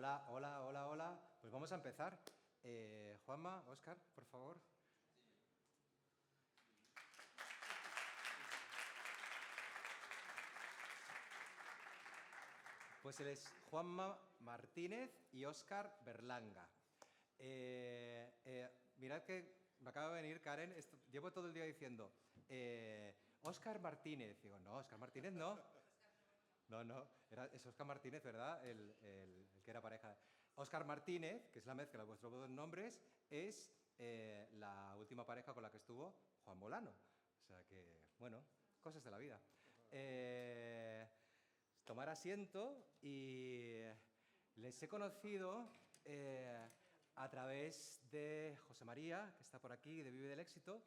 Hola, hola, hola, hola. Pues vamos a empezar. Juanma, Óscar, por favor. Pues él es Juanma Martínez y Óscar Berlanga. Mirad que me acaba de venir Karen, llevo todo el día diciendo Óscar Martínez. Digo, no, Óscar Martínez no. No, es Óscar Martínez, ¿verdad? El que era pareja. Óscar Martínez, que es la mezcla de vuestros dos nombres, es la última pareja con la que estuvo Juan Molano. O sea que, bueno, cosas de la vida. Tomar asiento y les he conocido a través de José María, que está por aquí, de Vive del Éxito,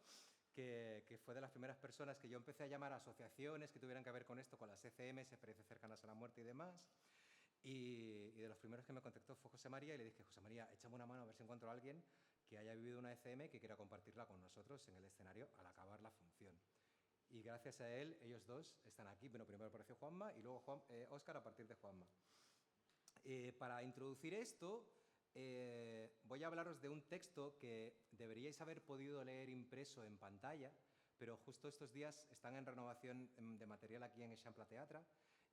que fue de las primeras personas que yo empecé a llamar a asociaciones que tuvieran que ver con esto, con las ECMs, experiencias cercanas a la muerte y demás. Y de los primeros que me contactó fue José María y le dije, José María, échame una mano a ver si encuentro a alguien que haya vivido una ECM y que quiera compartirla con nosotros en el escenario al acabar la función. Y gracias a él, ellos dos están aquí. Bueno, primero apareció Juanma y luego Óscar a partir de Juanma. Para introducir esto, voy a hablaros de un texto que deberíais haber podido leer impreso en pantalla, pero justo estos días están en renovación de material aquí en Eixample Teatre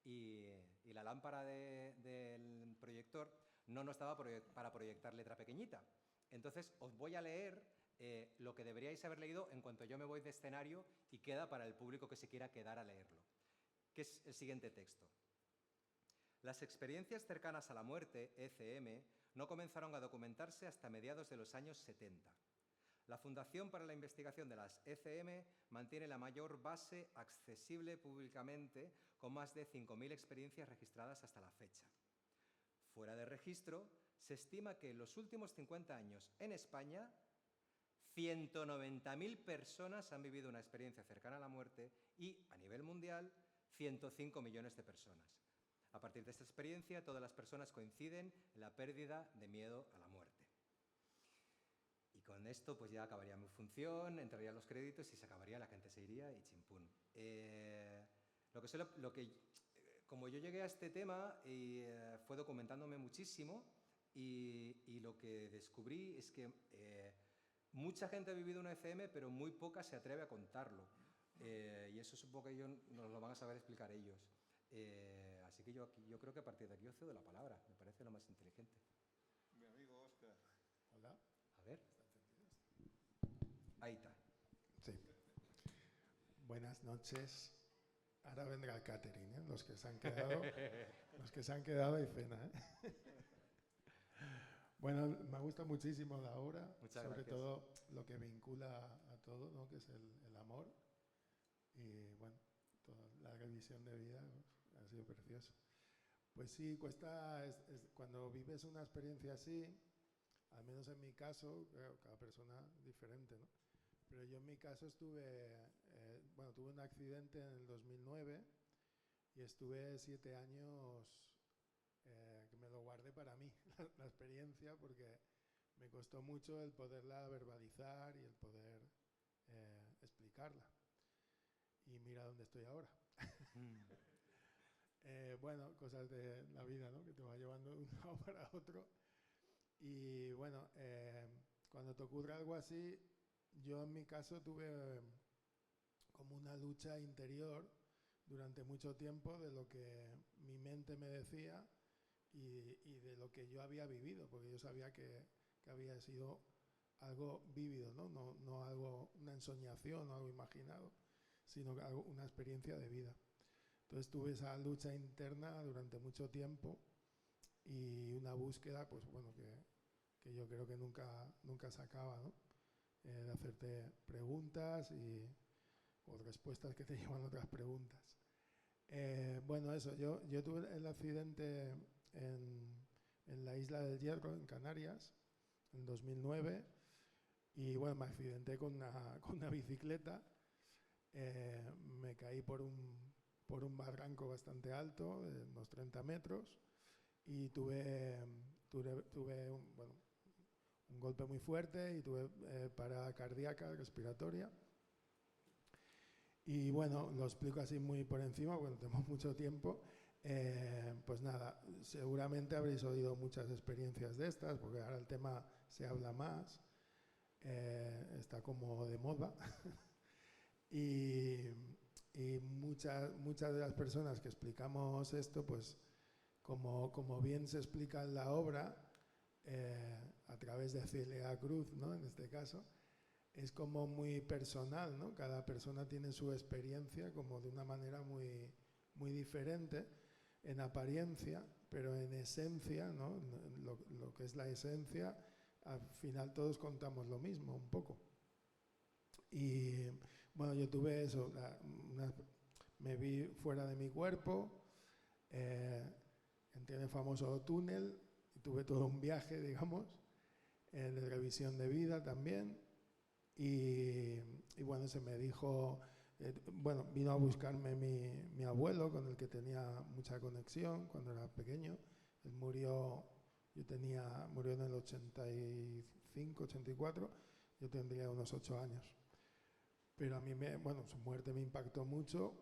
y la lámpara del proyector no estaba para proyectar letra pequeñita. Entonces, os voy a leer lo que deberíais haber leído en cuanto yo me voy de escenario y queda para el público que se quiera quedar a leerlo, que es el siguiente texto. Las experiencias cercanas a la muerte, ECM, no comenzaron a documentarse hasta mediados de los años 70. La Fundación para la Investigación de las ECM mantiene la mayor base accesible públicamente, con más de 5.000 experiencias registradas hasta la fecha. Fuera de registro, se estima que en los últimos 50 años en España 190.000 personas han vivido una experiencia cercana a la muerte y, a nivel mundial, 105 millones de personas. A partir de esta experiencia, todas las personas coinciden en la pérdida de miedo a la muerte. Y con esto pues ya acabaría mi función, entrarían los créditos y se acabaría, la gente se iría y chimpún. Como yo llegué a este tema fue documentándome muchísimo y lo que descubrí es que mucha gente ha vivido una ECM, pero muy poca se atreve a contarlo. Y eso supongo que nos lo van a saber explicar ellos. Así que yo creo que a partir de aquí os cedo la palabra. Me parece lo más inteligente. Mi amigo Óscar. Hola. A ver. Ahí está. Sí. Buenas noches. Ahora vendrá el catering, ¿eh? Los que se han quedado hay cena, ¿eh? Bueno, me gusta muchísimo la obra, Muchas sobre gracias. todo lo que vincula a todo, ¿no? Que es el amor. Y bueno, toda la revisión de vida ha sido precioso. Pues sí, cuando vives una experiencia así, al menos en mi caso, cada persona diferente, ¿no? Pero yo en mi caso tuve un accidente en el 2009 y estuve 7 años que me lo guardé para mí, la experiencia, porque me costó mucho el poderla verbalizar y el poder explicarla. Y mira dónde estoy ahora. Bueno, cosas de la vida, ¿no? Que te va llevando de un lado para otro. Y bueno, cuando te ocurre algo así, yo en mi caso tuve como una lucha interior durante mucho tiempo de lo que mi mente me decía y de lo que yo había vivido, porque yo sabía que había sido algo vívido, ¿no? No algo, una ensoñación o algo imaginado, sino una experiencia de vida. Entonces tuve esa lucha interna durante mucho tiempo y una búsqueda, pues bueno, que yo creo que nunca se acaba, ¿no? De hacerte preguntas o respuestas que te llevan a otras preguntas. Bueno, eso, yo tuve el accidente en la isla del Hierro, en Canarias, en 2009, y bueno, me accidenté con una bicicleta, me caí por un barranco bastante alto, de unos 30 metros, y tuve un golpe muy fuerte y tuve parada cardíaca, respiratoria. Y bueno, lo explico así muy por encima, porque no tenemos mucho tiempo. Pues nada, seguramente habréis oído muchas experiencias de estas, porque ahora el tema se habla más, está como de moda. y muchas de las personas que explicamos esto, pues como bien se explica en la obra, a través de Celia Cruz, ¿no? En este caso, es como muy personal, ¿no? Cada persona tiene su experiencia como de una manera muy diferente en apariencia, pero en esencia, ¿no? Lo que es la esencia, al final todos contamos lo mismo, un poco. Y bueno, yo tuve eso, me vi fuera de mi cuerpo, entré en el famoso túnel y tuve todo un viaje, digamos, de revisión de vida también. Y bueno, se me dijo, bueno, vino a buscarme mi abuelo, con el que tenía mucha conexión cuando era pequeño. Él murió en el 85, 84, yo tendría unos 8 años. Pero a mí, bueno, su muerte me impactó mucho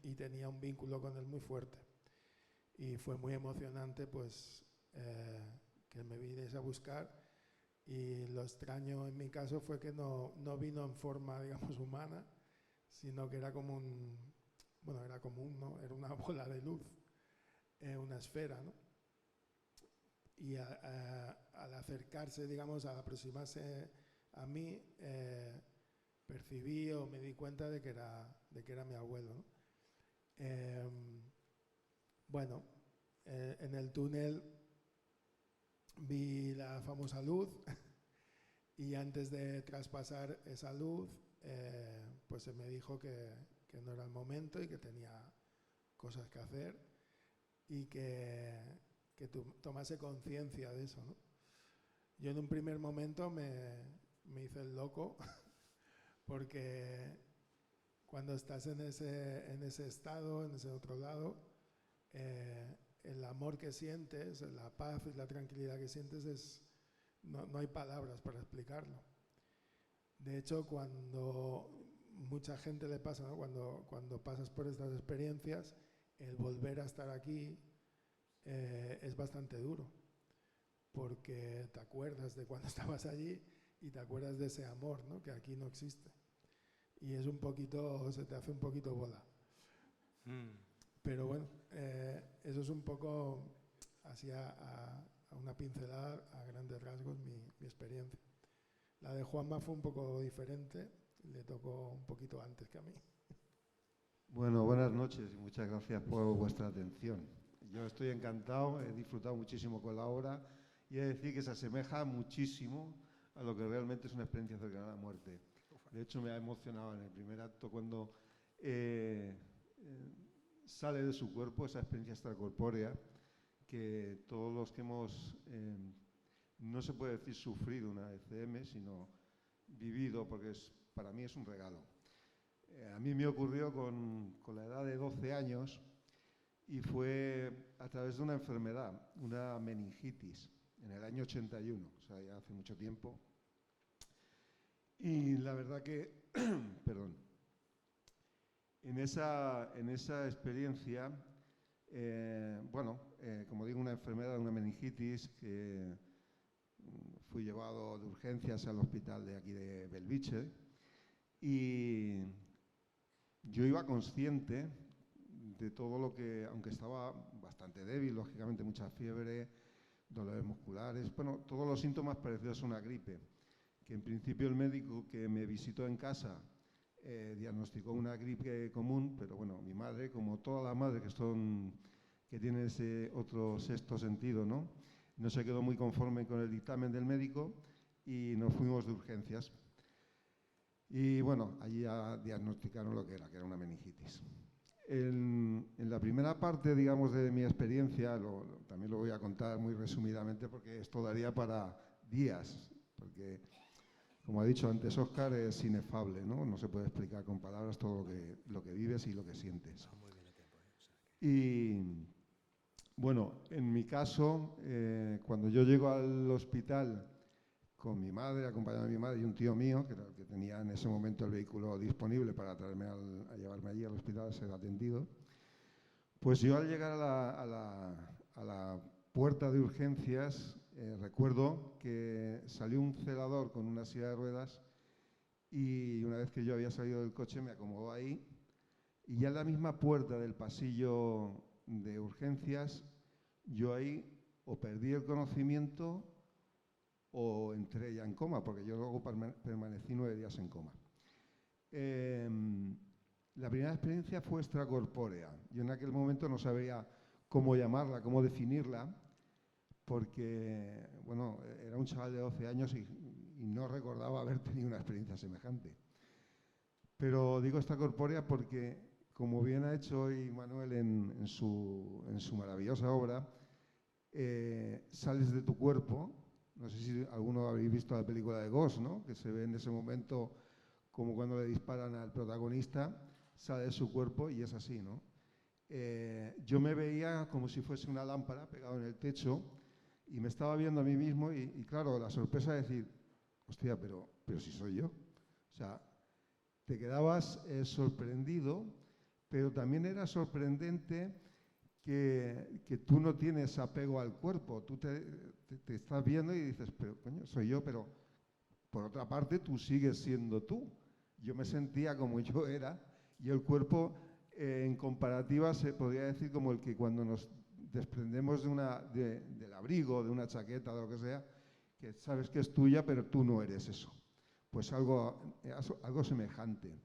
y tenía un vínculo con él muy fuerte. Y fue muy emocionante, pues, que me viniese a buscar. Y lo extraño en mi caso fue que no vino en forma, digamos, humana, sino que era como ¿no? Era una bola de luz, una esfera, ¿no? Y al acercarse, digamos, al aproximarse a mí, percibí o me di cuenta de que era mi abuelo, ¿no? Bueno, en el túnel vi la famosa luz y antes de traspasar esa luz, pues se me dijo que no era el momento y que tenía cosas que hacer y que tomase conciencia de eso, ¿no? Yo en un primer momento me hice el loco porque cuando estás en ese estado, en ese otro lado, el amor que sientes, la paz y la tranquilidad que sientes, no hay palabras para explicarlo. De hecho, cuando mucha gente le pasa, ¿no? Cuando pasas por estas experiencias, el volver a estar aquí es bastante duro, porque te acuerdas de cuando estabas allí y te acuerdas de ese amor, ¿no? Que aquí no existe. Y es se te hace un poquito bola. Pero bueno, eso es un poco así a una pincelada, a grandes rasgos, mi experiencia. La de Juanma fue un poco diferente, le tocó un poquito antes que a mí. Bueno, buenas noches y muchas gracias por vuestra atención. Yo estoy encantado, he disfrutado muchísimo con la obra y he de decir que se asemeja muchísimo a lo que realmente es una experiencia cercana a la muerte. De hecho, me ha emocionado en el primer acto cuando sale de su cuerpo esa experiencia extracorpórea que todos los que hemos, no se puede decir sufrido una ECM, sino vivido, porque para mí es un regalo. A mí me ocurrió con la edad de 12 años y fue a través de una enfermedad, una meningitis, en el año 81, o sea, ya hace mucho tiempo. Y la verdad que, perdón, en esa experiencia, como digo, una enfermedad, una meningitis, que fui llevado de urgencias al hospital de aquí de Belviche y yo iba consciente de todo lo que, aunque estaba bastante débil, lógicamente mucha fiebre, dolores musculares, bueno, todos los síntomas parecidos a una gripe, que en principio el médico que me visitó en casa diagnosticó una gripe común, pero bueno, mi madre, como todas las madres que tienen ese otro sexto sentido, ¿no? No se quedó muy conforme con el dictamen del médico y nos fuimos de urgencias. Y bueno, allí ya diagnosticaron lo que era una meningitis. En la primera parte, digamos, de mi experiencia, también lo voy a contar muy resumidamente porque esto daría para días, porque, como ha dicho antes Óscar, es inefable, ¿no? No se puede explicar con palabras todo lo que vives y lo que sientes. Y bueno, en mi caso, cuando yo llego al hospital con mi madre, acompañado de mi madre y un tío mío, que era el que tenía en ese momento el vehículo disponible para traerme a llevarme allí al hospital a ser atendido, Pues yo al llegar a la puerta de urgencias, recuerdo que salió un celador con una silla de ruedas y una vez que yo había salido del coche me acomodó ahí y ya en la misma puerta del pasillo de urgencias, yo ahí o perdí el conocimiento o entré ya en coma, porque yo luego permanecí 9 días en coma. La primera experiencia fue extracorpórea. Yo en aquel momento no sabía cómo llamarla, cómo definirla, porque, bueno, era un chaval de 12 años y no recordaba haber tenido una experiencia semejante. Pero digo extracorpórea porque, como bien ha hecho hoy Manuel en su maravillosa obra, sales de tu cuerpo. No sé si alguno habéis visto la película de Ghost, ¿no? Que se ve en ese momento como cuando le disparan al protagonista, sale de su cuerpo y es así, ¿no? Yo me veía como si fuese una lámpara pegado en el techo y me estaba viendo a mí mismo y claro, la sorpresa de decir, hostia, pero si soy yo. O sea, te quedabas sorprendido, pero también era sorprendente que tú no tienes apego al cuerpo. Tú te estás viendo y dices, pero coño, soy yo, pero por otra parte tú sigues siendo tú. Yo me sentía como yo era y el cuerpo en comparativa se podría decir como el que cuando nos desprendemos del abrigo, de una chaqueta, de lo que sea, que sabes que es tuya, pero tú no eres eso. Pues algo semejante.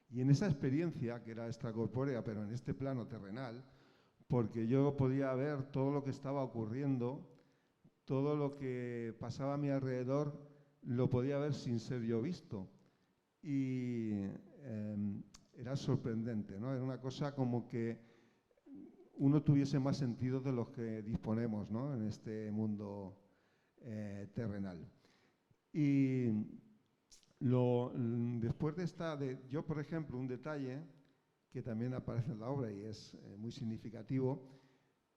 Y en esa experiencia, que era extracorpórea, pero en este plano terrenal, porque yo podía ver todo lo que estaba ocurriendo, todo lo que pasaba a mi alrededor, lo podía ver sin ser yo visto. Y era sorprendente, ¿no? Era una cosa como que uno tuviese más sentido de los que disponemos, ¿no? En este mundo terrenal. Y después de yo, por ejemplo, un detalle que también aparece en la obra y es muy significativo,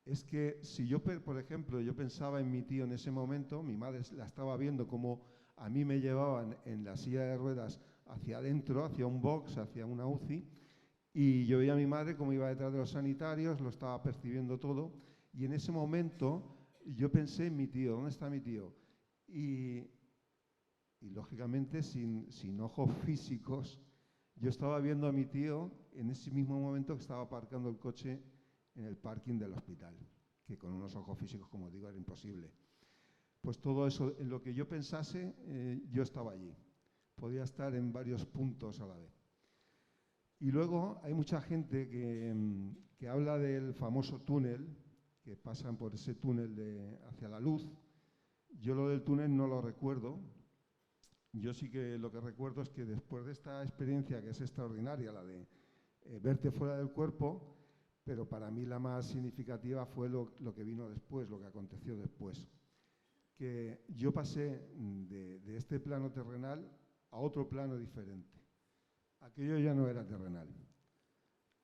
es que si yo, por ejemplo, yo pensaba en mi tío en ese momento, mi madre la estaba viendo como a mí me llevaban en la silla de ruedas hacia adentro, hacia un box, hacia una UCI, y yo veía a mi madre como iba detrás de los sanitarios, lo estaba percibiendo todo, y en ese momento yo pensé en mi tío, ¿dónde está mi tío? Y lógicamente sin ojos físicos, yo estaba viendo a mi tío en ese mismo momento que estaba aparcando el coche en el parking del hospital, que con unos ojos físicos, como digo, era imposible. Pues todo eso, en lo que yo pensase, yo estaba allí. Podía estar en varios puntos a la vez. Y luego hay mucha gente que habla del famoso túnel, que pasan por ese túnel hacia la luz. Yo lo del túnel no lo recuerdo. Yo sí que lo que recuerdo es que después de esta experiencia, que es extraordinaria, la de verte fuera del cuerpo, pero para mí la más significativa fue lo que vino después, lo que aconteció después. Que yo pasé de este plano terrenal a otro plano diferente. Aquello ya no era terrenal.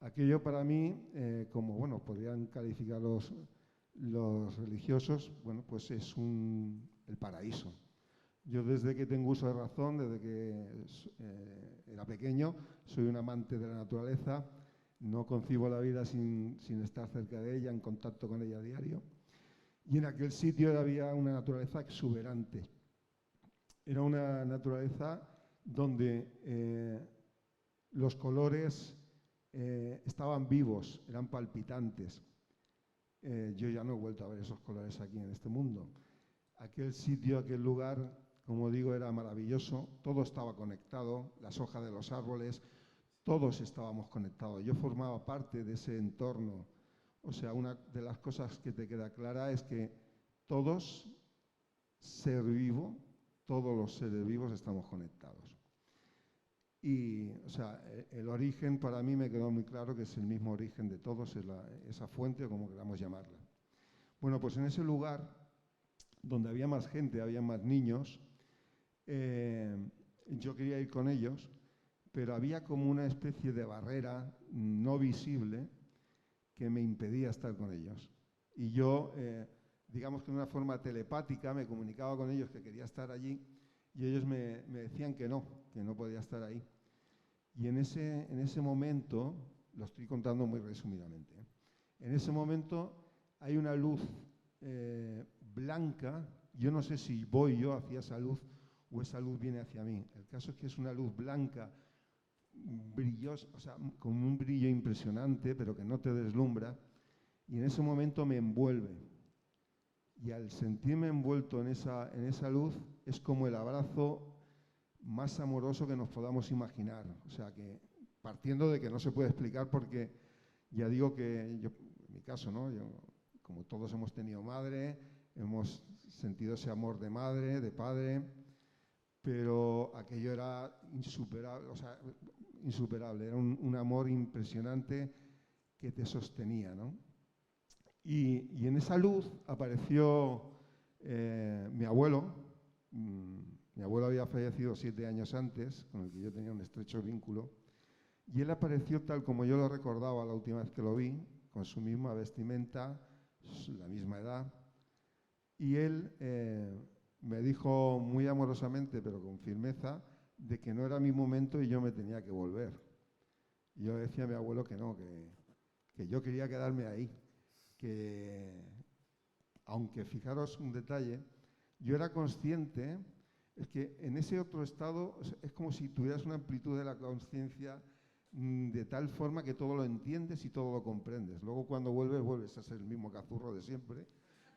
Aquello para mí, como bueno, podrían calificar los religiosos, bueno, pues es el paraíso. Yo desde que tengo uso de razón, desde que era pequeño, soy un amante de la naturaleza, no concibo la vida sin estar cerca de ella, en contacto con ella a diario. Y en aquel sitio había una naturaleza exuberante. Era una naturaleza donde los colores estaban vivos, eran palpitantes. Yo ya no he vuelto a ver esos colores aquí en este mundo. Aquel sitio, aquel lugar, como digo, era maravilloso, todo estaba conectado, las hojas de los árboles, todos estábamos conectados. Yo formaba parte de ese entorno. O sea, una de las cosas que te queda clara es que todos los seres vivos estamos conectados. Y, o sea, el origen para mí me quedó muy claro que es el mismo origen de todos, es esa fuente o como queramos llamarla. Bueno, pues en ese lugar, donde había más gente, había más niños, yo quería ir con ellos, pero había como una especie de barrera no visible que me impedía estar con ellos. Y yo, digamos que de una forma telepática, me comunicaba con ellos que quería estar allí y ellos me decían que no podía estar ahí. Y en ese momento Lo estoy contando muy resumidamente, ¿eh? En ese momento hay una luz blanca. Yo no sé si voy yo hacia esa luz o esa luz viene hacia mí. El caso es que es una luz blanca, brillosa, o sea, con un brillo impresionante, pero que no te deslumbra. Y en ese momento me envuelve. Y al sentirme envuelto en esa luz, es como el abrazo más amoroso que nos podamos imaginar. O sea, que partiendo de que no se puede explicar, porque ya digo que yo, en mi caso, ¿no? Yo, como todos hemos tenido madre, hemos sentido ese amor de madre, de padre, pero aquello era insuperable, o sea, insuperable, era un amor impresionante que te sostenía, ¿no? Y en esa luz apareció mi abuelo. Mi abuelo había fallecido 7 años antes, con el que yo tenía un estrecho vínculo, y él apareció tal como yo lo recordaba la última vez que lo vi, con su misma vestimenta, la misma edad, y él me dijo muy amorosamente, pero con firmeza, de que no era mi momento y yo me tenía que volver. Y yo decía a mi abuelo que no, que yo quería quedarme ahí, que aunque fijaros un detalle, yo era consciente, es que en ese otro estado es como si tuvieras una amplitud de la conciencia de tal forma que todo lo entiendes y todo lo comprendes. Luego cuando vuelves a ser el mismo cazurro de siempre,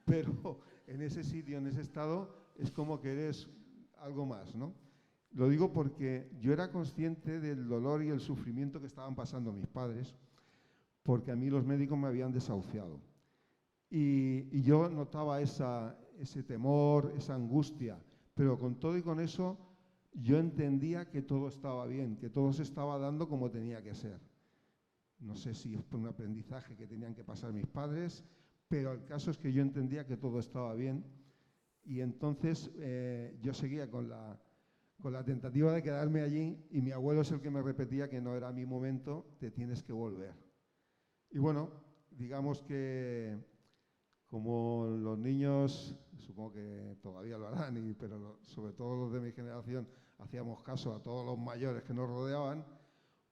pero en ese sitio, en ese estado, es como que eres algo más, ¿no? Lo digo porque yo era consciente del dolor y el sufrimiento que estaban pasando mis padres, porque a mí los médicos me habían desahuciado. Y yo notaba ese temor, esa angustia, pero con todo y con eso yo entendía que todo estaba bien, que todo se estaba dando como tenía que ser. No sé si es por un aprendizaje que tenían que pasar mis padres, pero el caso es que yo entendía que todo estaba bien y entonces yo seguía con la tentativa de quedarme allí y mi abuelo es el que me repetía que no era mi momento, te tienes que volver. Y bueno, digamos que como los niños, supongo que todavía lo harán, pero sobre todo los de mi generación, hacíamos caso a todos los mayores que nos rodeaban,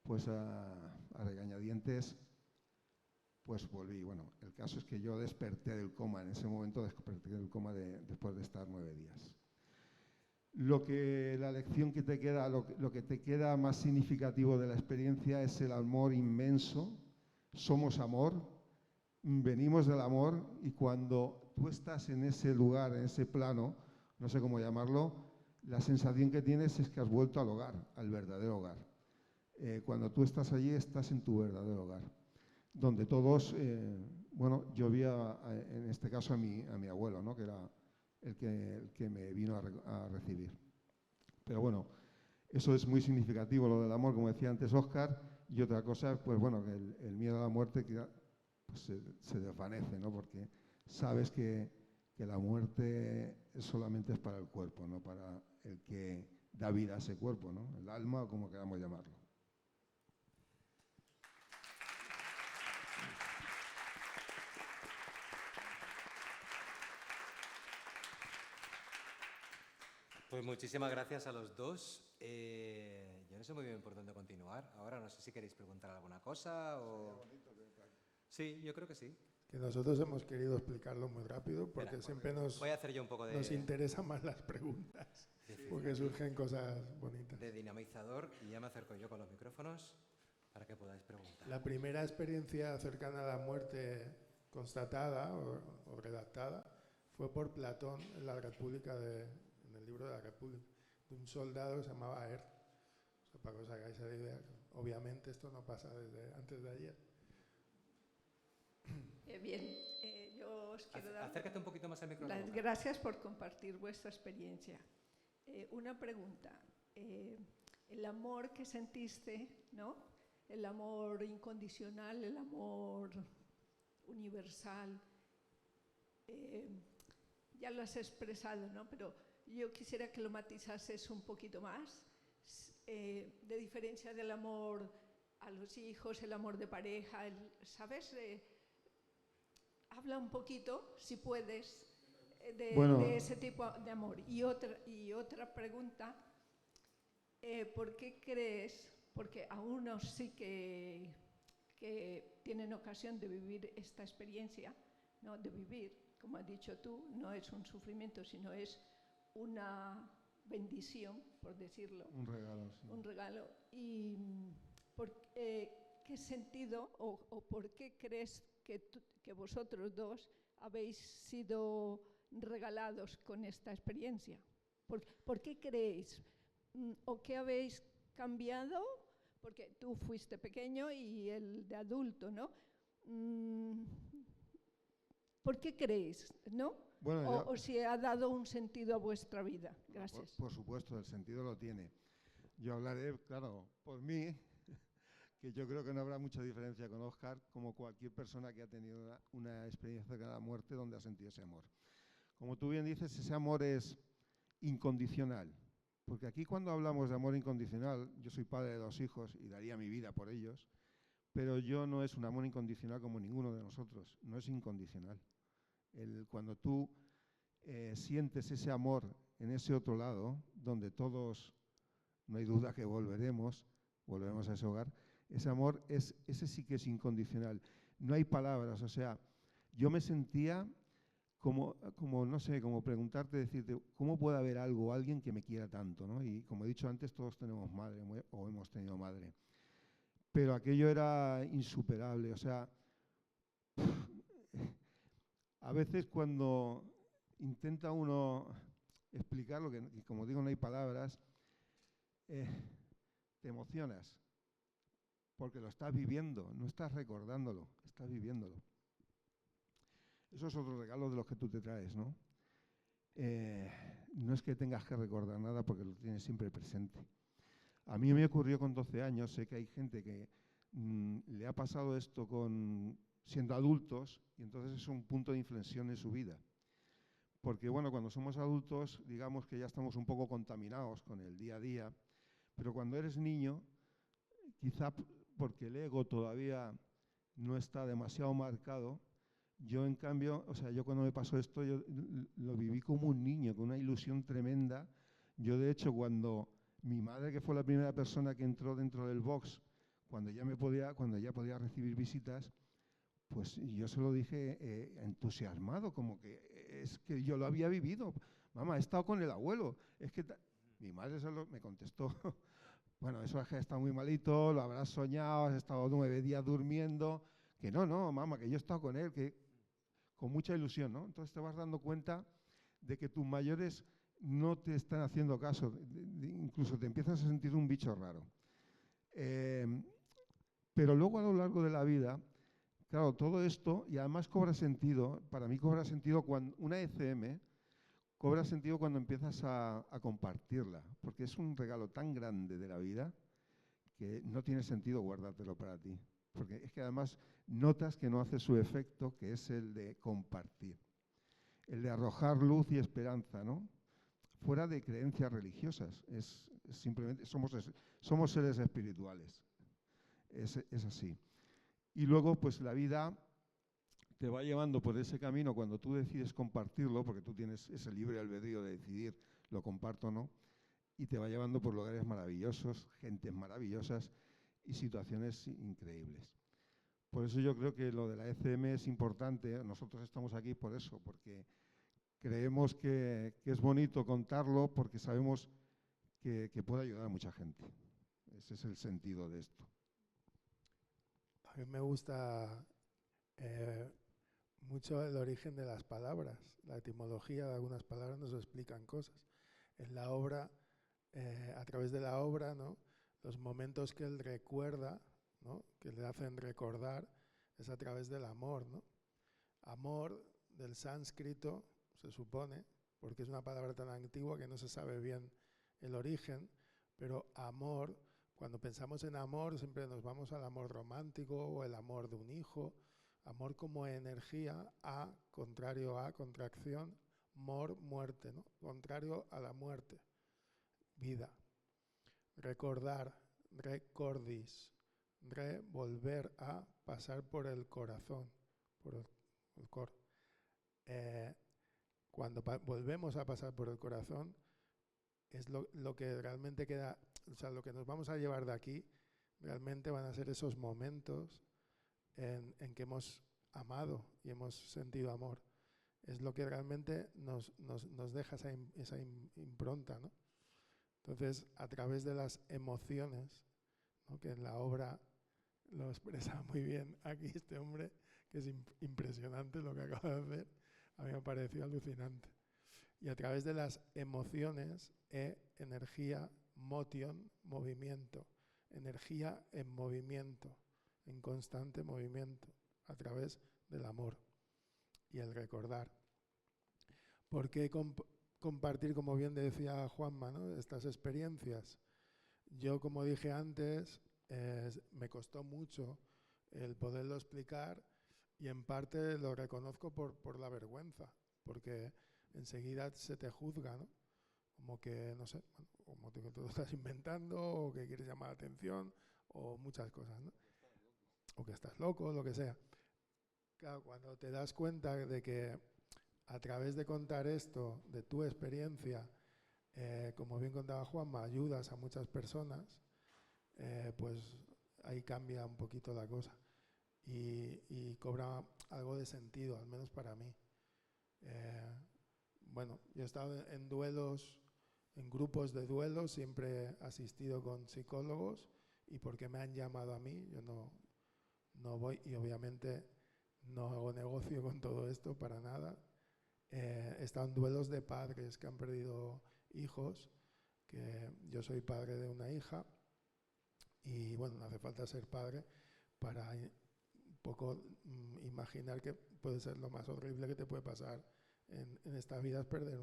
pues a regañadientes, pues volví. Bueno, el caso es que yo desperté del coma, en ese momento desperté del coma después de estar 9 días. La lección que te queda, lo que te queda más significativo de la experiencia es el amor inmenso. Somos amor, venimos del amor y cuando tú estás en ese lugar, en ese plano, no sé cómo llamarlo, la sensación que tienes es que has vuelto al hogar, al verdadero hogar. Cuando tú estás allí, estás en tu verdadero hogar, donde todos, bueno, yo vi en este caso a mi abuelo, ¿no? Que era el que me vino a recibir. Pero bueno, eso es muy significativo, lo del amor, como decía antes Óscar, y otra cosa, pues bueno, que el miedo a la muerte pues se desvanece, ¿no? Porque sabes que la muerte solamente es para el cuerpo, no para el que da vida a ese cuerpo, ¿no? El alma o como queramos llamarlo. Pues muchísimas gracias a los dos. Yo no sé muy bien por dónde continuar. Ahora no sé si queréis preguntar alguna cosa o... Sí, yo creo que sí. Que nosotros hemos querido explicarlo muy rápido porque siempre voy a hacer yo un poco nos interesan más las preguntas, porque surgen cosas bonitas. De dinamizador y ya me acerco yo con los micrófonos para que podáis preguntar. La primera experiencia cercana a la muerte constatada o redactada fue por Platón en la República en el libro de la República, de un soldado que se llamaba Aer. O sea, para que os hagáis la idea, obviamente esto no pasa desde antes de ayer. Bien, yo os quiero dar acércate un poquito más al micrófono. las gracias por compartir vuestra experiencia. Una pregunta. El amor que sentiste, ¿no? El amor incondicional, el amor universal, ya lo has expresado, ¿no? Pero yo quisiera que lo matizases un poquito más, de diferencia del amor a los hijos, el amor de pareja, ¿sabes? Habla un poquito, si puedes, de ese tipo de amor. Y otra pregunta, ¿por qué crees? Porque a unos sí que que tienen ocasión de vivir esta experiencia, ¿no? De vivir, como has dicho tú, no es un sufrimiento, sino es una bendición, por decirlo. Un regalo, sí. Un regalo. ¿Y qué sentido o por qué crees que vosotros dos habéis sido regalados con esta experiencia? ¿Por qué creéis? ¿O qué habéis cambiado? Porque tú fuiste pequeño y el de adulto, ¿no? ¿Por qué creéis, no? Bueno, o si ha dado un sentido a vuestra vida. Gracias. Por supuesto, el sentido lo tiene. Yo hablaré, claro, por mí, que yo creo que no habrá mucha diferencia con Óscar, como cualquier persona que ha tenido una experiencia cercana a la muerte donde ha sentido ese amor. Como tú bien dices, ese amor es incondicional. Porque aquí cuando hablamos de amor incondicional, yo soy padre de 2 hijos y daría mi vida por ellos, pero yo no es un amor incondicional como ninguno de nosotros, no es incondicional. Cuando tú sientes ese amor en ese otro lado, donde todos, no hay duda que volveremos a ese hogar, ese amor, ese sí que es incondicional. No hay palabras, o sea, yo me sentía como no sé, como preguntarte, decirte, ¿cómo puede haber algo, alguien que me quiera tanto, ¿no? Y como he dicho antes, todos tenemos madre o hemos tenido madre. Pero aquello era insuperable, o sea, a veces cuando intenta uno explicar lo que, como digo, no hay palabras, te emocionas, porque lo estás viviendo, no estás recordándolo, estás viviéndolo. Eso es otro regalo de los que tú te traes, ¿no? No es que tengas que recordar nada porque lo tienes siempre presente. A mí me ocurrió con 12 años, sé que hay gente que le ha pasado esto siendo adultos y entonces es un punto de inflexión en su vida. Porque bueno, cuando somos adultos, digamos que ya estamos un poco contaminados con el día a día, pero cuando eres niño, quizá porque el ego todavía no está demasiado marcado, yo en cambio, o sea, yo cuando me pasó esto, yo lo viví como un niño, con una ilusión tremenda. Yo de hecho cuando mi madre, que fue la primera persona que entró dentro del box, cuando ya podía recibir visitas, pues yo se lo dije entusiasmado, como que es que yo lo había vivido. Mamá, he estado con el abuelo. Es que mi madre me contestó, bueno, eso es que está muy malito, lo habrás soñado, has estado 9 días durmiendo. Que no, mamá, que yo he estado con él, que con mucha ilusión, ¿no? Entonces te vas dando cuenta de que tus mayores no te están haciendo caso, incluso te empiezas a sentir un bicho raro. Pero luego a lo largo de la vida, claro, todo esto, y además cobra sentido, para mí cobra sentido cuando una ECM cobra sentido cuando empiezas a compartirla, porque es un regalo tan grande de la vida que no tiene sentido guardártelo para ti. Porque es que además notas que no hace su efecto, que es el de compartir, el de arrojar luz y esperanza, ¿no? Fuera de creencias religiosas, simplemente somos seres espirituales, es así. Y luego pues la vida te va llevando por ese camino cuando tú decides compartirlo, porque tú tienes ese libre albedrío de decidir lo comparto o no, y te va llevando por lugares maravillosos, gentes maravillosas, y situaciones increíbles. Por eso yo creo que lo de la ECM es importante. Nosotros estamos aquí por eso, porque creemos que es bonito contarlo, porque sabemos que puede ayudar a mucha gente. Ese es el sentido de esto. A mí me gusta mucho el origen de las palabras. La etimología de algunas palabras nos explican cosas. En la obra, a través de la obra, ¿no?, los momentos que él recuerda, ¿no?, que le hacen recordar, es a través del amor, ¿no? Amor del sánscrito, se supone, porque es una palabra tan antigua que no se sabe bien el origen, pero amor, cuando pensamos en amor, siempre nos vamos al amor romántico o el amor de un hijo. Amor como energía, contrario a contracción, muerte, ¿no? Contrario a la muerte, vida. Recordar, recordis, volver a pasar por el corazón, por el cor. Cuando volvemos a pasar por el corazón, es lo que realmente queda, o sea, lo que nos vamos a llevar de aquí, realmente van a ser esos momentos en que hemos amado y hemos sentido amor. Es lo que realmente nos deja esa impronta, ¿no? Entonces, a través de las emociones, ¿no? Que en la obra lo expresa muy bien aquí este hombre, que es impresionante lo que acaba de hacer, a mí me pareció alucinante. Y a través de las emociones, energía, motion, movimiento, energía en movimiento, en constante movimiento, a través del amor y el recordar. ¿Por qué compartir, como bien decía Juanma, ¿no? Estas experiencias? Yo, como dije antes, me costó mucho el poderlo explicar y en parte lo reconozco por la vergüenza, porque enseguida se te juzga, ¿no? Como que, no sé, como que tú lo estás inventando o que quieres llamar la atención o muchas cosas, ¿no? O que estás loco, lo que sea. Claro, cuando te das cuenta de que a través de contar esto, de tu experiencia, como bien contaba Juanma, ayudas a muchas personas, pues ahí cambia un poquito la cosa y cobra algo de sentido, al menos para mí. Bueno, yo he estado en duelos, en grupos de duelos, siempre he asistido con psicólogos y porque me han llamado a mí, yo no voy y obviamente no hago negocio con todo esto para nada. He estado en duelos de padres que han perdido hijos, que yo soy padre de una hija y bueno, no hace falta ser padre para un poco imaginar que puede ser lo más horrible que te puede pasar en esta vida es perder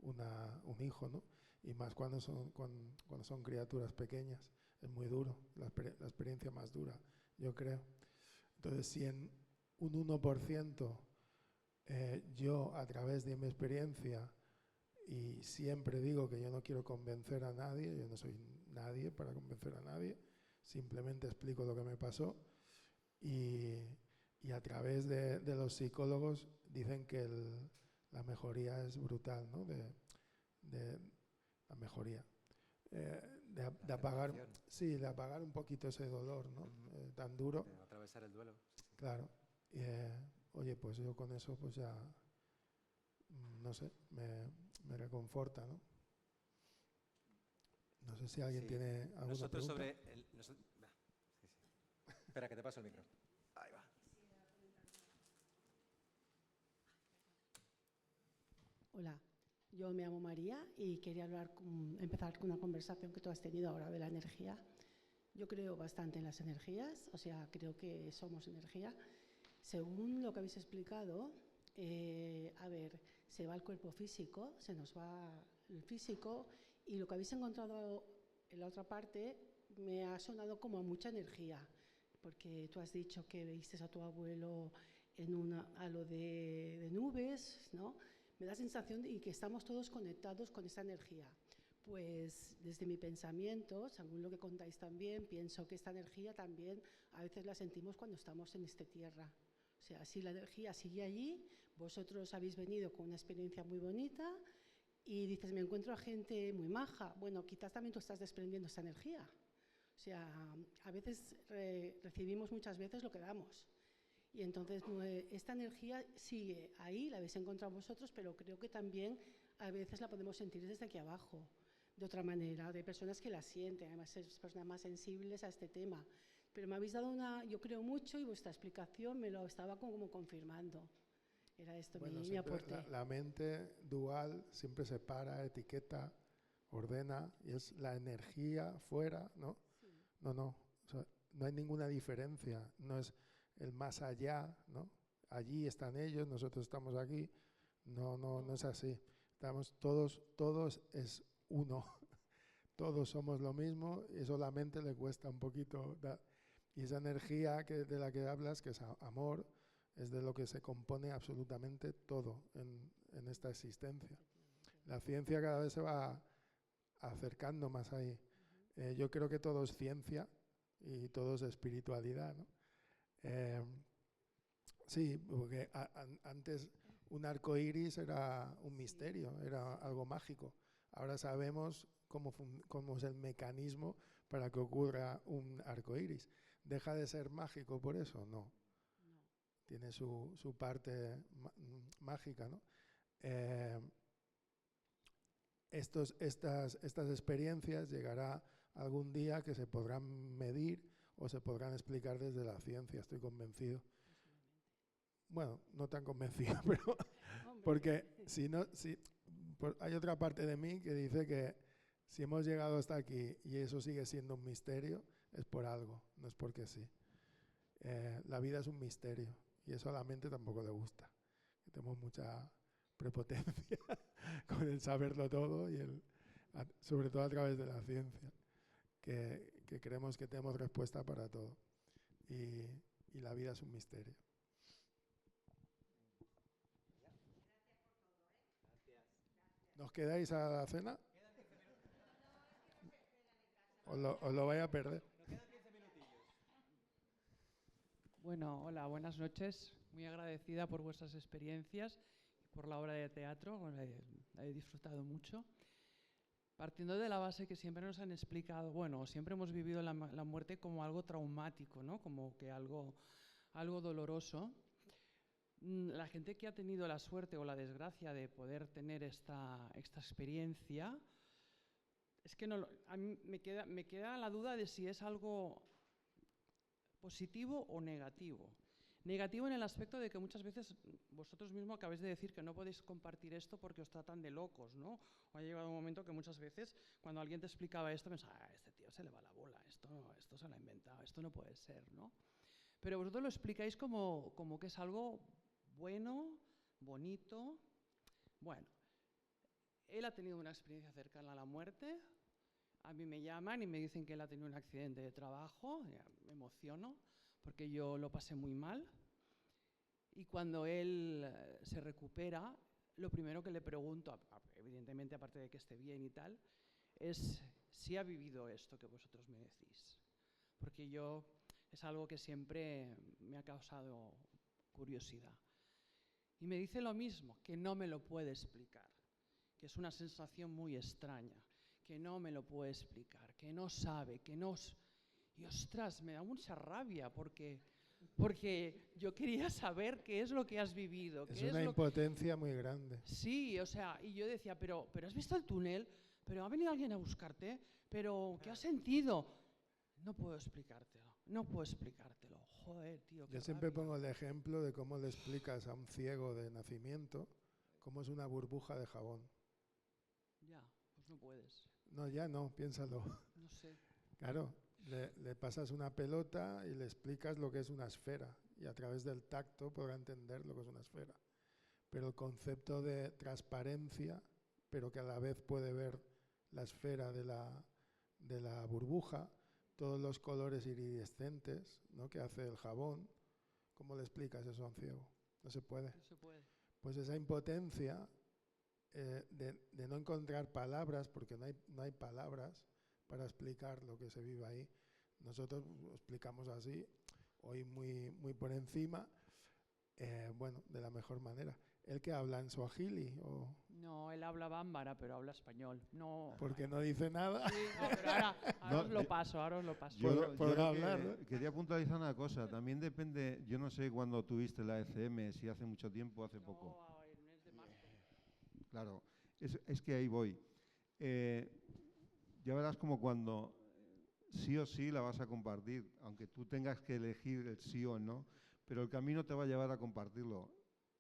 un hijo, ¿no? Y más cuando son criaturas pequeñas, es muy duro, la experiencia más dura, yo creo. Entonces, si en un 1% yo, a través de mi experiencia, y siempre digo que yo no quiero convencer a nadie, yo no soy nadie para convencer a nadie, simplemente explico lo que me pasó y a través de los psicólogos dicen que la mejoría es brutal, ¿no? De la mejoría. De apagar, sí, de apagar un poquito ese dolor, ¿no? Tan duro. De atravesar el duelo. Claro. Oye, pues yo con eso pues ya, no sé, me reconforta, ¿no? No sé si alguien tiene alguna Nosotros pregunta. Espera, que te paso el micro. Ahí va. Hola, yo me llamo María y quería empezar con una conversación que tú has tenido ahora de la energía. Yo creo bastante en las energías, o sea, creo que somos energía. Según lo que habéis explicado, a ver, se va el cuerpo físico, se nos va el físico y lo que habéis encontrado en la otra parte me ha sonado como a mucha energía, porque tú has dicho que viste a tu abuelo en un halo de nubes, ¿no? Me da sensación de que estamos todos conectados con esta energía. Pues desde mi pensamiento, según lo que contáis también, pienso que esta energía también a veces la sentimos cuando estamos en esta tierra. O sea, si la energía sigue allí, vosotros habéis venido con una experiencia muy bonita y dices, me encuentro a gente muy maja. Bueno, quizás también tú estás desprendiendo esta energía. O sea, a veces recibimos muchas veces lo que damos. Y entonces esta energía sigue ahí, la habéis encontrado vosotros, pero creo que también a veces la podemos sentir desde aquí abajo, de otra manera, de personas que la sienten, además personas más sensibles a este tema. Pero me habéis dado yo creo mucho y vuestra explicación me lo estaba como confirmando. Era esto mi aporte. La mente dual siempre separa, etiqueta, ordena y es la energía fuera, ¿no? Sí. No, o sea, no hay ninguna diferencia, no es el más allá, ¿no? Allí están ellos, nosotros estamos aquí. No es así. Estamos todos es uno. Todos somos lo mismo y solamente le cuesta un poquito. Y esa energía de la que hablas, que es amor, es de lo que se compone absolutamente todo en esta existencia. La ciencia cada vez se va acercando más ahí. Yo creo que todo es ciencia y todo es espiritualidad, ¿no? Sí, porque antes un arco iris era un misterio, era algo mágico. Ahora sabemos cómo es el mecanismo para que ocurra un arco iris. ¿Deja de ser mágico por eso? No. No. Tiene su parte mágica, ¿no? Estas experiencias llegará algún día que se podrán medir o se podrán explicar desde la ciencia, estoy convencido. Bueno, no tan convencido, pero porque hay otra parte de mí que dice que si hemos llegado hasta aquí y eso sigue siendo un misterio, es por algo, no es porque sí. La vida es un misterio y eso a la mente tampoco le gusta. Tenemos mucha prepotencia con el saberlo todo y sobre todo a través de la ciencia, que creemos que tenemos respuesta para todo y la vida es un misterio. ¿Nos quedáis a la cena? ¿Os lo vais a perder? Bueno, hola, buenas noches. Muy agradecida por vuestras experiencias y por la obra de teatro. Bueno, la he disfrutado mucho. Partiendo de la base que siempre nos han explicado, bueno, siempre hemos vivido la muerte como algo traumático, ¿no? Como que algo doloroso. La gente que ha tenido la suerte o la desgracia de poder tener esta experiencia, es que no, a mí me queda la duda de si es algo positivo o negativo. Negativo en el aspecto de que muchas veces vosotros mismos acabáis de decir que no podéis compartir esto porque os tratan de locos, ¿no? O ha llegado un momento que muchas veces cuando alguien te explicaba esto pensaba, este tío se le va la bola, esto se lo ha inventado, esto no puede ser, ¿no? Pero vosotros lo explicáis como que es algo bueno, bonito. Bueno, él ha tenido una experiencia cercana a la muerte. A mí me llaman y me dicen que él ha tenido un accidente de trabajo. Me emociono porque yo lo pasé muy mal. Y cuando él se recupera, lo primero que le pregunto, evidentemente aparte de que esté bien y tal, es si ha vivido esto que vosotros me decís. Porque es algo que siempre me ha causado curiosidad. Y me dice lo mismo, que no me lo puede explicar, que es una sensación muy extraña, que no me lo puede explicar, que no sabe, que no... Y ostras, me da mucha rabia porque yo quería saber qué es lo que has vivido. Es una impotencia muy grande. Sí, o sea, y yo decía, pero ¿has visto el túnel? ¿Pero ha venido alguien a buscarte? ¿Pero qué has sentido? No puedo explicártelo, no puedo explicártelo. Joder, tío, qué Yo siempre rabia. pongo el ejemplo de cómo le explicas a un ciego de nacimiento cómo es una burbuja de jabón. Ya, pues no puedes. No, ya no, piénsalo. No sé. Claro, le pasas una pelota y le explicas lo que es una esfera y a través del tacto podrá entender lo que es una esfera. Pero el concepto de transparencia, pero que a la vez puede ver la esfera de la burbuja, todos los colores iridescentes, ¿no?, que hace el jabón, ¿cómo le explicas eso a un ciego? No se puede. No se puede. Pues esa impotencia de no encontrar palabras, porque no hay palabras para explicar lo que se vive ahí. Nosotros lo explicamos así, hoy muy por encima, bueno, de la mejor manera. ¿El que habla en suajili? No, él habla bámbara, pero habla español. No. Porque no dice nada. Sí, no, pero ahora os lo paso, ahora os lo paso. Podrá hablar, ¿no? Quería puntualizar una cosa. También depende, yo no sé cuándo tuviste la ECM, si hace mucho tiempo o hace poco. No, el mes de marzo. Claro, es que ahí voy. Ya verás como cuando sí o sí la vas a compartir, aunque tú tengas que elegir el sí o no, pero el camino te va a llevar a compartirlo,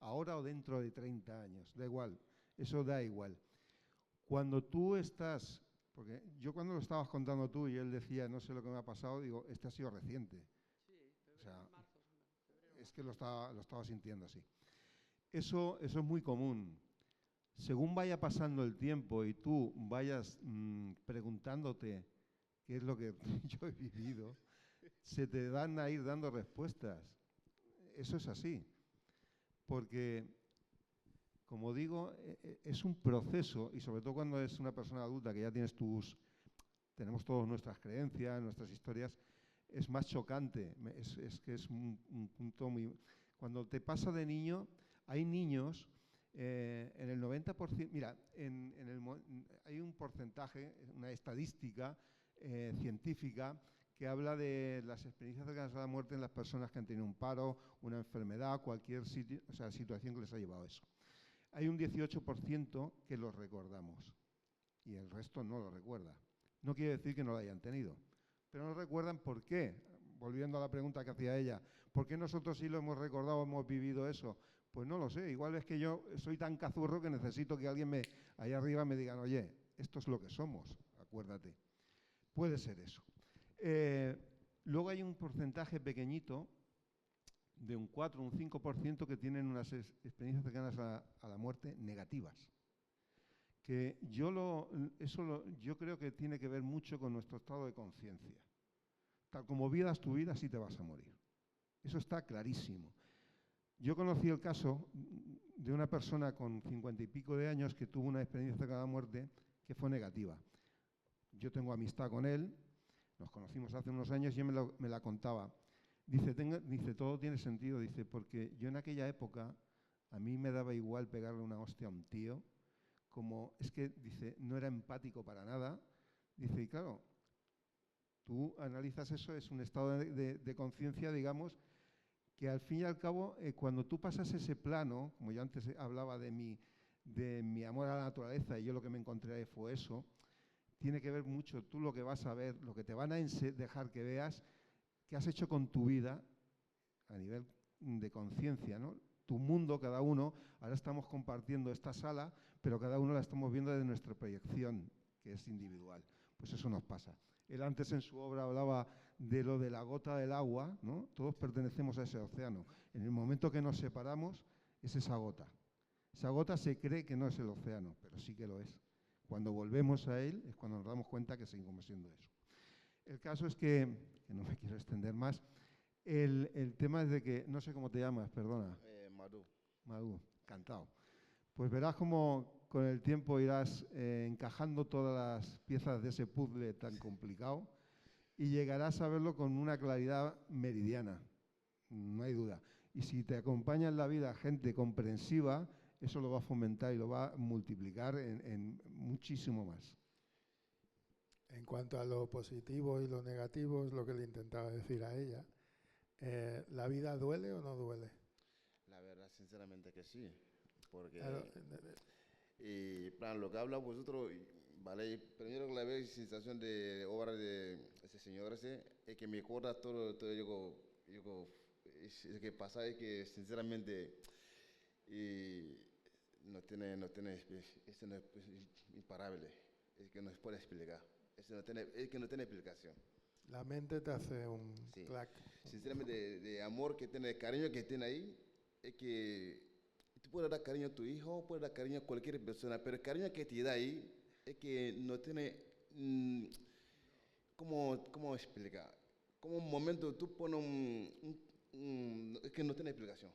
ahora o dentro de 30 años, da igual, eso da igual. Cuando tú estás, porque yo cuando lo estabas contando tú y él decía, no sé lo que me ha pasado, digo, este ha sido reciente. Sí, O sea, marzo, febrero. es que lo estaba sintiendo así. Eso es muy común. Según vaya pasando el tiempo y tú vayas preguntándote qué es lo que yo he vivido, se te van a ir dando respuestas. Eso es así. Porque, como digo, es un proceso, y sobre todo cuando es una persona adulta que ya tenemos todas nuestras creencias, nuestras historias, es más chocante. Es que es un punto muy... Cuando te pasa de niño, hay niños... en el 90%, mira, hay un porcentaje, una estadística científica que habla de las experiencias cercanas a la muerte en las personas que han tenido un paro, una enfermedad, cualquier situación que les ha llevado a eso. Hay un 18% que lo recordamos y el resto no lo recuerda. No quiere decir que no lo hayan tenido, pero no recuerdan por qué. Volviendo a la pregunta que hacía ella, ¿por qué nosotros sí lo hemos recordado, hemos vivido eso? Pues no lo sé, igual es que yo soy tan cazurro que necesito que alguien allá arriba me diga, oye, esto es lo que somos, acuérdate. Puede ser eso. Luego hay un porcentaje pequeñito, de un 4 o un 5%, que tienen unas experiencias cercanas a la muerte negativas. Que yo creo que tiene que ver mucho con nuestro estado de conciencia. Tal como vivas tu vida, así te vas a morir. Eso está clarísimo. Yo conocí el caso de una persona con 50 y pico de años que tuvo una experiencia cercana a la muerte que fue negativa. Yo tengo amistad con él, nos conocimos hace unos años y él me la contaba. Dice, todo tiene sentido, dice, porque yo en aquella época a mí me daba igual pegarle una hostia a un tío, como es que, dice, no era empático para nada. Dice, y claro, tú analizas eso, es un estado de conciencia, digamos, que al fin y al cabo, cuando tú pasas ese plano, como yo antes hablaba de mi amor a la naturaleza, y yo lo que me encontré fue eso, tiene que ver mucho tú lo que vas a ver, lo que te van a dejar que veas, qué has hecho con tu vida a nivel de conciencia, ¿no? Tu mundo, cada uno, ahora estamos compartiendo esta sala, pero cada uno la estamos viendo desde nuestra proyección, que es individual. Pues eso nos pasa. Él antes en su obra hablaba de lo de la gota del agua, ¿no? Todos pertenecemos a ese océano. En el momento que nos separamos, es esa gota. Esa gota se cree que no es el océano, pero sí que lo es. Cuando volvemos a él es cuando nos damos cuenta que seguimos siendo eso. El caso es que no me quiero extender más, el tema es de que, no sé cómo te llamas, perdona. Madu. Madu, encantado. Pues verás cómo con el tiempo irás encajando todas las piezas de ese puzzle tan complicado y llegarás a verlo con una claridad meridiana, no hay duda. Y si te acompaña en la vida gente comprensiva, eso lo va a fomentar y lo va a multiplicar en muchísimo más. En cuanto a lo positivo y lo negativo, es lo que le intentaba decir a ella. ¿La vida duele o no duele? La verdad, sinceramente que sí. Porque, Claro, y plan, lo que habla vosotros, vale, primero que la vez sensación de obra de ese señor ese, es que me acuerda todo es que pasa es que sinceramente no tiene, eso no es imparable, es que no se puede explicar, es que no tiene explicación. la mente te hace un Sí. clac. Sinceramente, de amor que tiene, de cariño que tiene ahí, es que tú puedes dar cariño a tu hijo, puedes dar cariño a cualquier persona, pero el cariño que te da ahí es que no tiene, ¿cómo explicar? Como un momento tú pones es que no tiene explicación,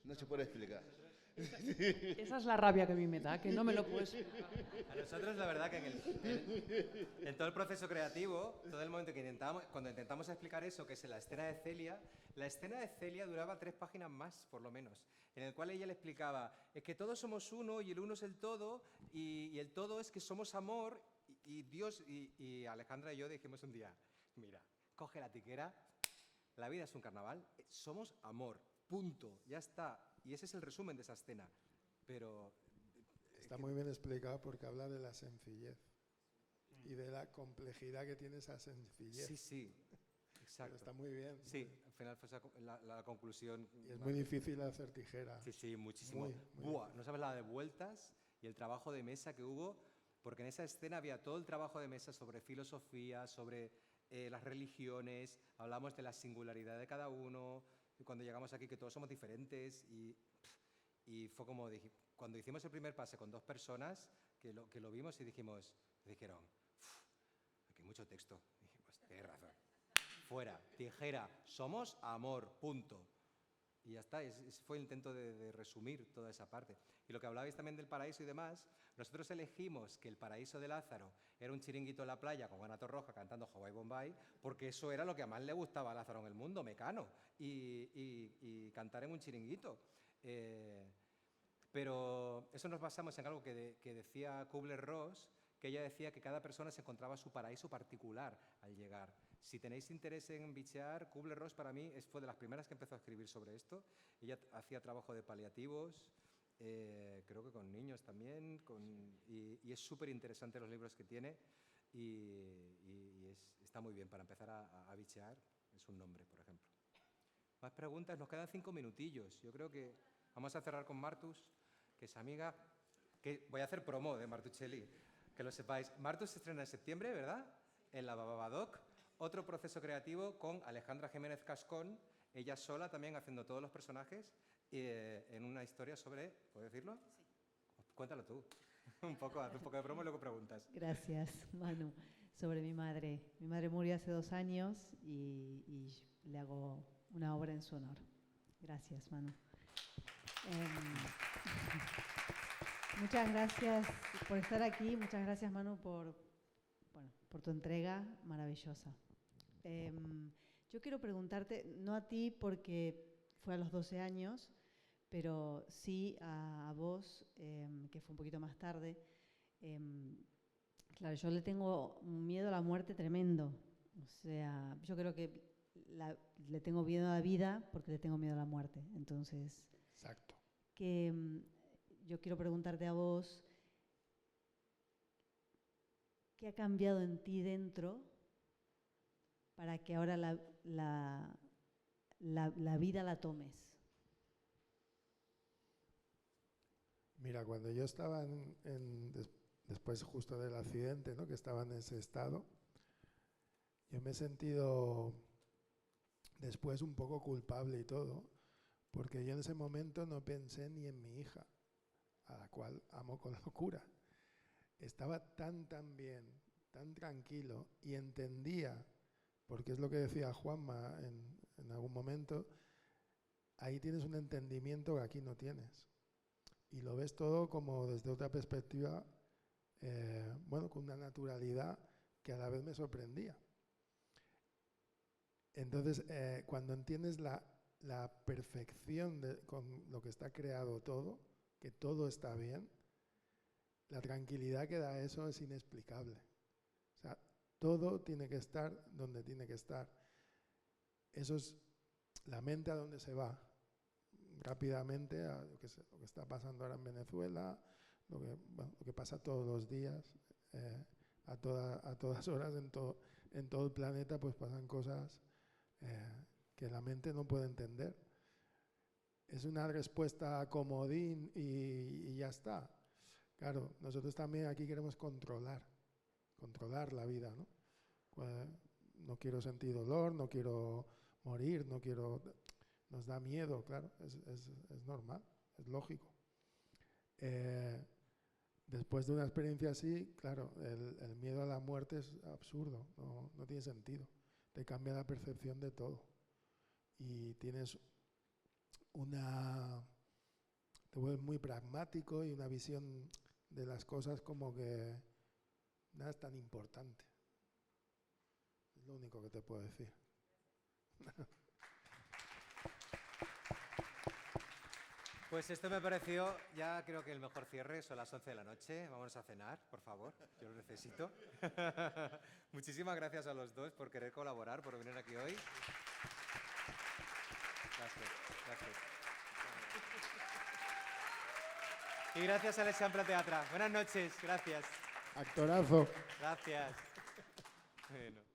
no se puede explicar. Esa es la rabia que a mí me da, que no me lo puedes... A nosotros la verdad que en todo el proceso creativo, todo el momento que cuando intentamos explicar eso, que es la escena de Celia duraba 3 páginas más, por lo menos, en el cual ella le explicaba, es que todos somos uno y el uno es el todo y el todo es que somos amor y Dios y Alejandra y yo dijimos un día, mira, coge la tiquera, la vida es un carnaval, somos amor, punto, ya está. Y ese es el resumen de esa escena, pero... Está muy bien explicado porque habla de la sencillez y de la complejidad que tiene esa sencillez. Sí, Pero exacto. está muy bien. Sí, al final fue la conclusión. Y es muy difícil hacer tijera. Sí, muchísimo. Muy Buah, no sabes la de vueltas y el trabajo de mesa que hubo, porque en esa escena había todo el trabajo de mesa sobre filosofía, sobre las religiones, hablamos de la singularidad de cada uno, y cuando llegamos aquí que todos somos diferentes y fue como cuando hicimos el primer pase con 2 personas que lo vimos y dijeron, aquí hay mucho texto. Dijimos, tienes razón. Fuera, tijera, somos amor, punto. Y ya está, ese fue el intento de resumir toda esa parte. Y lo que hablabais también del paraíso y demás, nosotros elegimos que el paraíso de Lázaro era un chiringuito en la playa con Ana Torroja cantando Hawaii Bombay, porque eso era lo que más le gustaba a Lázaro en el mundo, Mecano, y cantar en un chiringuito. Pero eso nos basamos en algo que decía Kubler-Ross, que ella decía que cada persona se encontraba su paraíso particular al llegar. Si tenéis interés en bichear, Kubler-Ross para mí fue de las primeras que empezó a escribir sobre esto. Ella hacía trabajo de paliativos, creo que con niños también, y es súper interesante los libros que tiene y está muy bien para empezar a bichear. Es un nombre, por ejemplo. Más preguntas, nos quedan 5 minutillos. Yo creo que vamos a cerrar con Martus, que es amiga, que voy a hacer promo de Martuchelli, que lo sepáis. Martus se estrena en septiembre, ¿verdad? En la Babadoc. Otro proceso creativo con Alejandra Jiménez Cascón, ella sola también haciendo todos los personajes, en una historia sobre, ¿puedo decirlo? Sí. Cuéntalo tú. Haz un poco de promo y luego preguntas. Gracias, Manu. Sobre mi madre. Mi madre murió hace 2 años y le hago una obra en su honor. Gracias, Manu. Muchas gracias por estar aquí. Muchas gracias, Manu, por tu entrega maravillosa. Yo quiero preguntarte, no a ti porque fue a los 12 años, pero sí a vos, que fue un poquito más tarde. Claro, yo le tengo un miedo a la muerte tremendo. O sea, yo creo que le tengo miedo a la vida porque le tengo miedo a la muerte. Entonces, Exacto. Yo quiero preguntarte a vos, ¿qué ha cambiado en ti dentro para que ahora la vida la tomes? Mira, cuando yo estaba después justo del accidente, ¿no?, que estaba en ese estado, yo me he sentido después un poco culpable y todo, porque yo en ese momento no pensé ni en mi hija, a la cual amo con locura. Estaba tan bien, tan tranquilo y entendía, porque es lo que decía Juanma en algún momento, ahí tienes un entendimiento que aquí no tienes. Y lo ves todo como desde otra perspectiva, con una naturalidad que a la vez me sorprendía. Entonces, cuando entiendes la perfección con lo que está creado todo, que todo está bien, la tranquilidad que da eso es inexplicable. O sea, todo tiene que estar donde tiene que estar. Eso es la mente a donde se va. Rápidamente a lo que está pasando ahora en Venezuela, lo que pasa todos los días, a todas horas en todo el planeta, pues pasan cosas que la mente no puede entender. Es una respuesta a comodín y ya está. Claro, nosotros también aquí queremos controlar la vida, ¿no? No quiero sentir dolor, no quiero morir, nos da miedo, claro, es normal, es lógico. Después de una experiencia así, claro, el miedo a la muerte es absurdo, no tiene sentido. Te cambia la percepción de todo. Y tienes te vuelves muy pragmático y una visión de las cosas como que nada es tan importante. Es lo único que te puedo decir. Pues esto me pareció, ya creo que el mejor cierre, son las 11 de la noche. Vámonos a cenar, por favor, yo lo necesito. Muchísimas gracias a los dos por querer colaborar, por venir aquí hoy. Gracias. Y gracias al Eixample Teatre. Buenas noches, gracias. Actorazo. Gracias. Bueno.